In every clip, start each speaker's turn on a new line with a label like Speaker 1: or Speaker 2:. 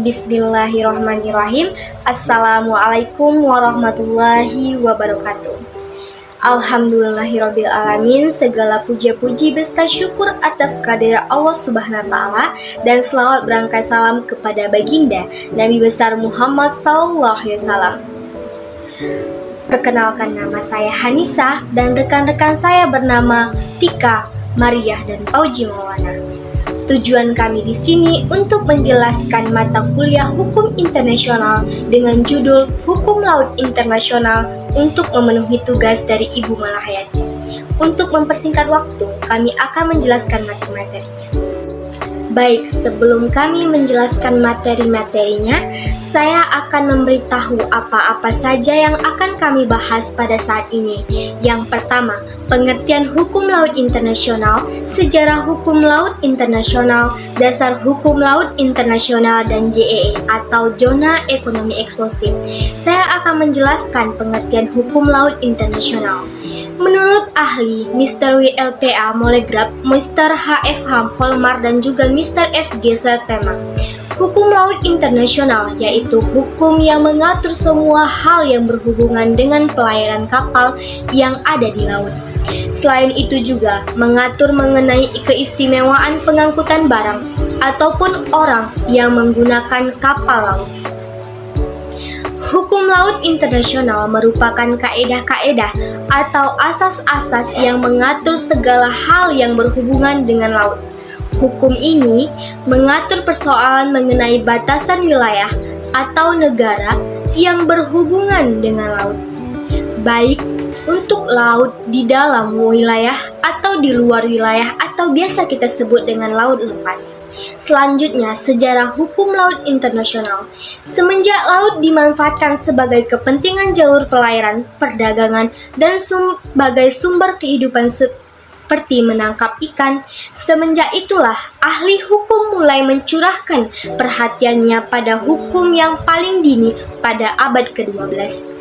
Speaker 1: Bismillahirrahmanirrahim. Assalamualaikum warahmatullahi wabarakatuh. Alhamdulillahirabbil alamin. Segala puja-puji beserta syukur atas kehadirat Allah Subhanahu wa taala dan selawat berangkat salam kepada baginda Nabi besar Muhammad sallallahu alaihi wasallam. Perkenalkan, nama saya Hanisa dan rekan-rekan saya bernama Tika, Mariah dan Pauji Maulana. Tujuan kami di sini untuk menjelaskan mata kuliah Hukum Internasional dengan judul Hukum Laut Internasional untuk memenuhi tugas dari Ibu Malahayati. Untuk mempersingkat waktu, kami akan menjelaskan materi-materinya. Baik, sebelum kami menjelaskan materi-materinya, saya akan memberitahu apa-apa saja yang akan kami bahas pada saat ini. Yang pertama, pengertian hukum laut internasional, sejarah hukum laut internasional, dasar hukum laut internasional, dan JEE atau zona ekonomi eksklusif. Saya akan menjelaskan pengertian hukum laut internasional. Menurut ahli Mr. WLPA Molegraf, Mr. HF Ham Volmar, dan juga Mr. FG Suatema, hukum laut internasional yaitu hukum yang mengatur semua hal yang berhubungan dengan pelayaran kapal yang ada di laut. Selain itu juga mengatur mengenai keistimewaan pengangkutan barang ataupun orang yang menggunakan kapal laut. Hukum laut internasional merupakan kaedah-kaedah atau asas-asas yang mengatur segala hal yang berhubungan dengan laut. Hukum ini mengatur persoalan mengenai batasan wilayah atau negara yang berhubungan dengan laut, baik untuk laut di dalam wilayah atau di luar wilayah atau biasa kita sebut dengan laut lepas. Selanjutnya, sejarah hukum laut internasional. Semenjak laut dimanfaatkan sebagai kepentingan jalur pelayaran, perdagangan, dan sebagai sumber kehidupan seperti menangkap ikan, semenjak itulah ahli hukum mulai mencurahkan perhatiannya pada hukum yang paling dini pada abad ke-12.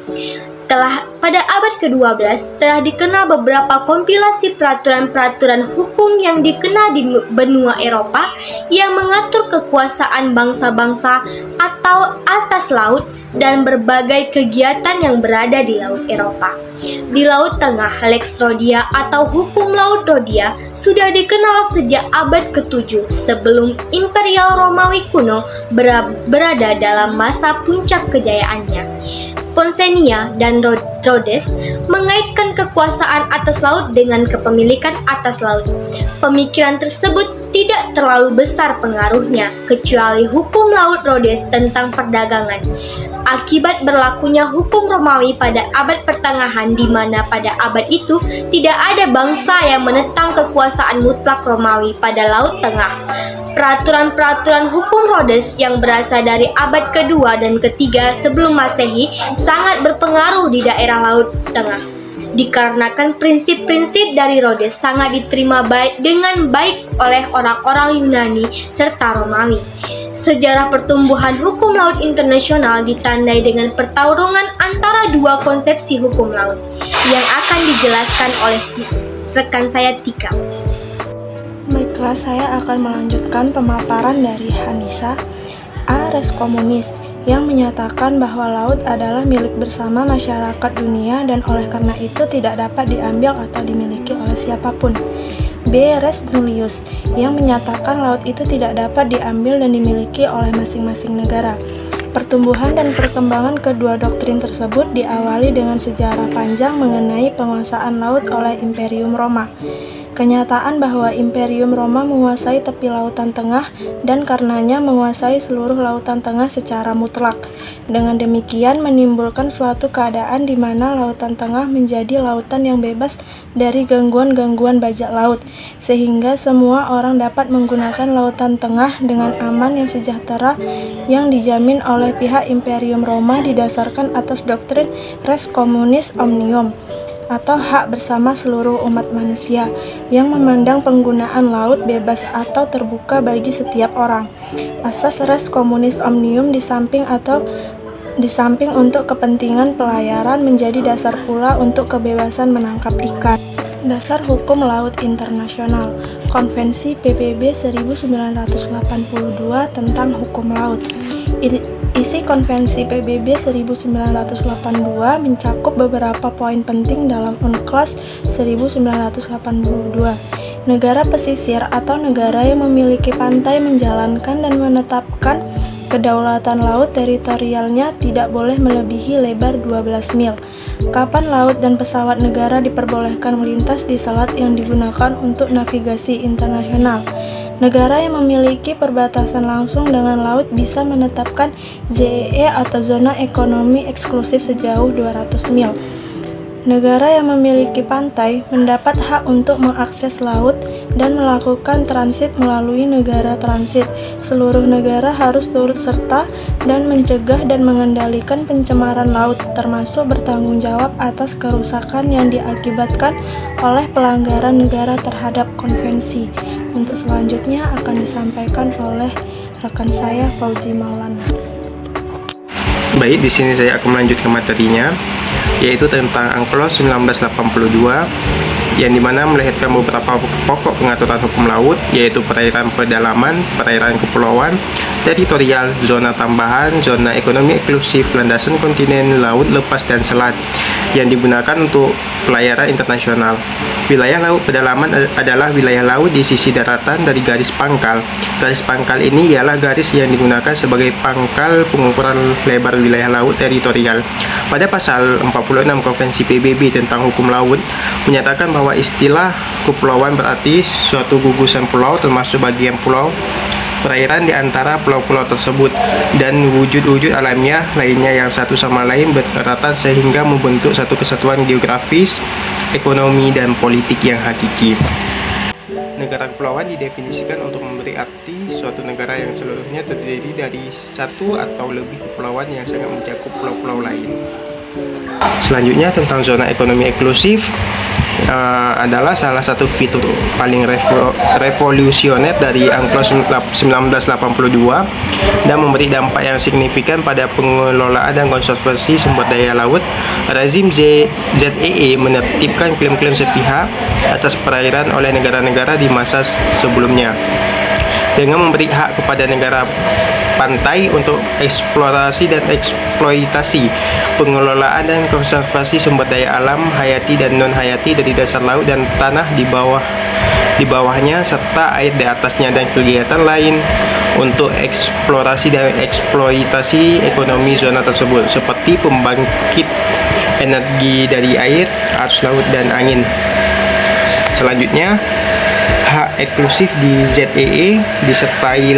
Speaker 1: Pada abad ke-12 telah dikenal beberapa kompilasi peraturan-peraturan hukum yang dikenal di benua Eropa yang mengatur kekuasaan bangsa-bangsa atau atas laut dan berbagai kegiatan yang berada di laut Eropa. Di Laut Tengah, Lex Rhodia atau hukum Laut Rhodia sudah dikenal sejak abad ke-7 sebelum Imperial Romawi kuno berada dalam masa puncak kejayaannya. Ponsenia dan Rhodes mengaitkan kekuasaan atas laut dengan kepemilikan atas laut. Pemikiran tersebut tidak terlalu besar pengaruhnya, kecuali hukum Laut Rhodes tentang perdagangan. Akibat berlakunya hukum Romawi pada abad pertengahan, di mana pada abad itu tidak ada bangsa yang menentang kekuasaan mutlak Romawi pada Laut Tengah. Peraturan-peraturan hukum Rhodes yang berasal dari abad kedua dan ketiga sebelum Masehi sangat berpengaruh di daerah Laut Tengah. Dikarenakan prinsip-prinsip dari Rhodes sangat diterima dengan baik oleh orang-orang Yunani serta Romawi. Sejarah pertumbuhan hukum laut internasional ditandai dengan pertarungan antara dua konsepsi hukum laut yang akan dijelaskan oleh rekan saya Tika.
Speaker 2: Baiklah, saya akan melanjutkan pemaparan dari Hanisa. Res Communis yang menyatakan bahwa laut adalah milik bersama masyarakat dunia dan oleh karena itu tidak dapat diambil atau dimiliki oleh siapapun. Res Nullius yang menyatakan laut itu tidak dapat diambil dan dimiliki oleh masing-masing negara. Pertumbuhan dan perkembangan kedua doktrin tersebut diawali dengan sejarah panjang mengenai penguasaan laut oleh Imperium Roma. Kenyataan bahwa Imperium Roma menguasai tepi lautan tengah dan karenanya menguasai seluruh lautan tengah secara mutlak. Dengan demikian menimbulkan suatu keadaan di mana lautan tengah menjadi lautan yang bebas dari gangguan-gangguan bajak laut, sehingga semua orang dapat menggunakan lautan tengah dengan aman yang sejahtera yang dijamin oleh pihak Imperium Roma didasarkan atas doktrin Res Communis Omnium atau hak bersama seluruh umat manusia yang memandang penggunaan laut bebas atau terbuka bagi setiap orang. Asas Res Communis Omnium di samping untuk kepentingan pelayaran menjadi dasar pula untuk kebebasan menangkap ikan. Dasar hukum laut internasional. Konvensi PBB 1982 tentang hukum laut. Isi Konvensi PBB 1982 mencakup beberapa poin penting dalam UNCLOS 1982. Negara pesisir atau negara yang memiliki pantai menjalankan dan menetapkan kedaulatan laut teritorialnya tidak boleh melebihi lebar 12 mil. Kapan laut dan pesawat negara diperbolehkan melintas di selat yang digunakan untuk navigasi internasional. Negara yang memiliki perbatasan langsung dengan laut bisa menetapkan ZEE atau zona ekonomi eksklusif sejauh 200 mil. Negara yang memiliki pantai mendapat hak untuk mengakses laut dan melakukan transit melalui negara transit. Seluruh negara harus turut serta dan mencegah dan mengendalikan pencemaran laut, termasuk bertanggung jawab atas kerusakan yang diakibatkan oleh pelanggaran negara terhadap konvensi. Untuk selanjutnya akan disampaikan oleh rekan saya Fauzi Maulana.
Speaker 3: Baik, di sini saya akan melanjutkan materinya, yaitu tentang UNCLOS 1982 yang dimana melahirkan beberapa pokok pengaturan hukum laut, yaitu perairan pedalaman, perairan kepulauan, teritorial, zona tambahan, zona ekonomi eksklusif, landasan kontinen, laut lepas, dan selat yang digunakan untuk pelayaran internasional. Wilayah laut pedalaman adalah wilayah laut di sisi daratan dari garis pangkal. Garis pangkal ini ialah garis yang digunakan sebagai pangkal pengukuran lebar wilayah laut teritorial. Pada pasal 46 Konvensi PBB tentang hukum laut menyatakan bahwa istilah kepulauan berarti suatu gugusan pulau termasuk bagian pulau, perairan di antara pulau-pulau tersebut, dan wujud-wujud alamiah lainnya yang satu sama lain berdekatan sehingga membentuk satu kesatuan geografis, ekonomi, dan politik yang hakiki. Negara kepulauan didefinisikan untuk memberi arti suatu negara yang seluruhnya terdiri dari satu atau lebih kepulauan yang sangat mencakup pulau-pulau lain. Selanjutnya tentang zona ekonomi eksklusif, adalah salah satu fitur paling revolusioner dari UNCLOS 1982 dan memberi dampak yang signifikan pada pengelolaan dan konservasi sumber daya laut. Rezim ZEE menertibkan klaim-klaim sepihak atas perairan oleh negara-negara di masa sebelumnya dengan memberi hak kepada negara pantai untuk eksplorasi dan eksploitasi, pengelolaan dan konservasi sumber daya alam hayati dan non hayati dari dasar laut dan tanah di bawahnya serta air di atasnya, dan kegiatan lain untuk eksplorasi dan eksploitasi ekonomi zona tersebut seperti pembangkit energi dari air, arus laut, dan angin. Selanjutnya, hak eksklusif di ZEE disertai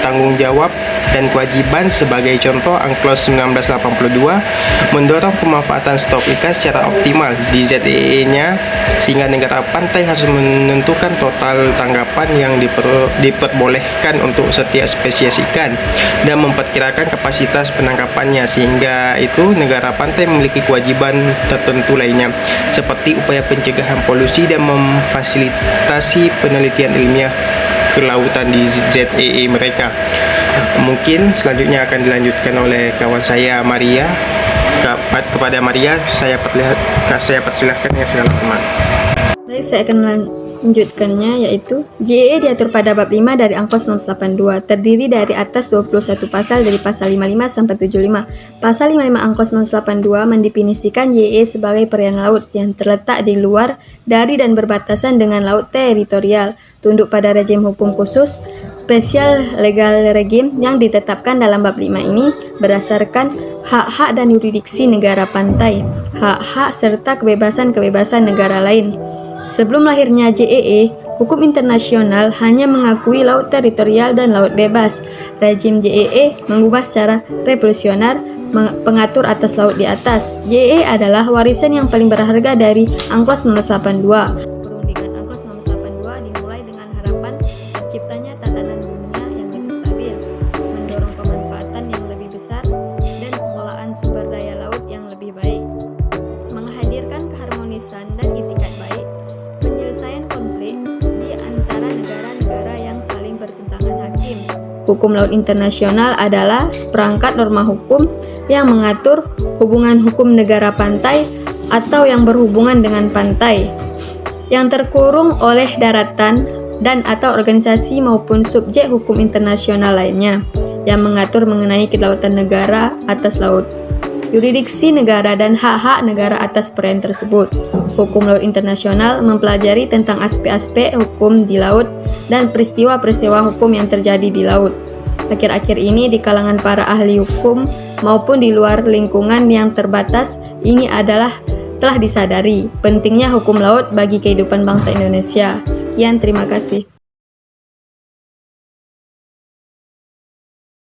Speaker 3: tanggung jawab dan kewajiban. Sebagai contoh, UNCLOS 1982 mendorong pemanfaatan stok ikan secara optimal di ZEE-nya sehingga negara pantai harus menentukan total tangkapan yang diperbolehkan untuk setiap spesies ikan dan memperkirakan kapasitas penangkapannya, sehingga itu negara pantai memiliki kewajiban tertentu lainnya seperti upaya pencegahan polusi dan memfasilitasi penelitian ilmiah kelautan di ZEE mereka. Mungkin selanjutnya akan dilanjutkan oleh kawan saya Maria. Kepada Maria saya persilahkan ya, segala hormat.
Speaker 4: Baik, saya akan melanjutkannya, yaitu ZEE diatur pada bab 5 dari UNCLOS 1982, terdiri dari atas 21 pasal dari pasal 55 sampai 75. Pasal 55 UNCLOS 1982 mendefinisikan ZEE sebagai perairan laut yang terletak di luar dari dan berbatasan dengan laut teritorial, tunduk pada rejim hukum khusus Special Legal Regime yang ditetapkan dalam bab 5 ini berdasarkan hak-hak dan yurisdiksi negara pantai, hak-hak serta kebebasan-kebebasan negara lain. Sebelum lahirnya ZEE, hukum internasional hanya mengakui laut teritorial dan laut bebas. Rejim ZEE mengubah secara revolusioner pengatur atas laut di atas. ZEE adalah warisan yang paling berharga dari UNCLOS 1982. Perundingan UNCLOS 1982 dimulai dengan harapan terciptanya tatanan dunia yang lebih stabil, mendorong pemanfaatan yang lebih besar, dan pengelolaan sumber daya laut yang lebih baik, menghadirkan keharmonisan dan itikat baik, penyelesaian konflik di antara negara-negara yang saling bertentangan hakim. Hukum laut internasional adalah seperangkat norma hukum yang mengatur hubungan hukum negara pantai atau yang berhubungan dengan pantai, yang terkurung oleh daratan, dan atau organisasi maupun subjek hukum internasional lainnya yang mengatur mengenai kedaulatan negara atas laut, yurisdiksi negara dan hak-hak negara atas perairan tersebut. Hukum laut internasional mempelajari tentang aspek-aspek hukum di laut dan peristiwa-peristiwa hukum yang terjadi di laut. Akhir-akhir ini di kalangan para ahli hukum maupun di luar lingkungan yang terbatas ini telah disadari pentingnya hukum laut bagi kehidupan bangsa Indonesia. Sekian, terima kasih.